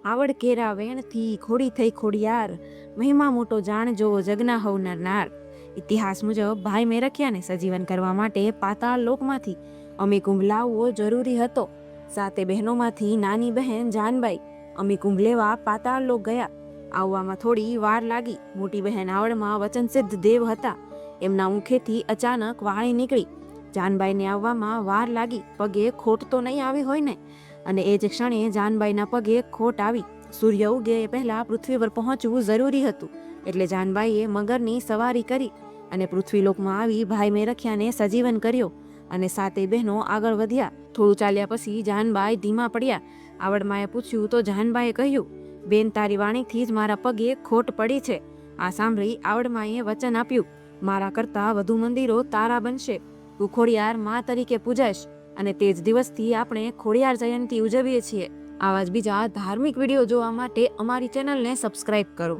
આવડ કેરા વેણથી ખોડી થઈ ખોડિયાર, મહિમા મોટો જાણ જોવો જગના હોવનાર નાર. ઇતિહાસ મુજબ ભાઈ મેરખિયાને સજીવન કરવા માટે પાતાળ લોકમાંથી અમી કુંભ લાવવો જરૂરી હતો. 7 બહેનોમાંથી નાની બહેન જાનબાઈ અમી કુંભ લેવા પાતાળ લોક ગયા. આવવામાં થોડી વાર લાગી. મોટી બહેન આવડમાં વચનસિદ્ધ દેવ હતા. એમના મુખેથી અચાનક વાણી નીકળી. જાનબાઈને આવવામાં વાર લાગી. પગે ખોટ તો નહીં આવી હોય ને? અને એ જ ક્ષણે જાનબાઈના પગે ખોટ આવી. સૂર્ય ઉગે એ પહેલા પૃથ્વી પર પહોંચવું જરૂરી હતું. એટલે જાનબાઈએ મગરની સવારી કરી અને પૃથ્વીલોકમાં આવી ભાઈ મેરખિયાને સજીવન કર્યો. અને 7 બહેનો આગળ વધ્યા. થોડું ચાલ્યા પછી જાનબાઈ ધીમા પડ્યા. આવડમાએ પૂછ્યું તો જાનબાઈએ કહ્યું, બેન, તારી વાણીથી જ મારા પગે ખોટ પડી છે. આ સાંભળી આવડમાએ વચન આપ્યું, મારા કરતાં વધુ મંદિરો તારા બનશે. તું ખોડિયાર મા તરીકે પૂજાશ. અને તે જ દિવસથી આપણે ખોડિયાર જયંતિ ઉજવીએ છીએ. આવા જ બીજા ધાર્મિક વિડીયો જોવા માટે અમારી ચેનલને સબસ્ક્રાઇબ કરો.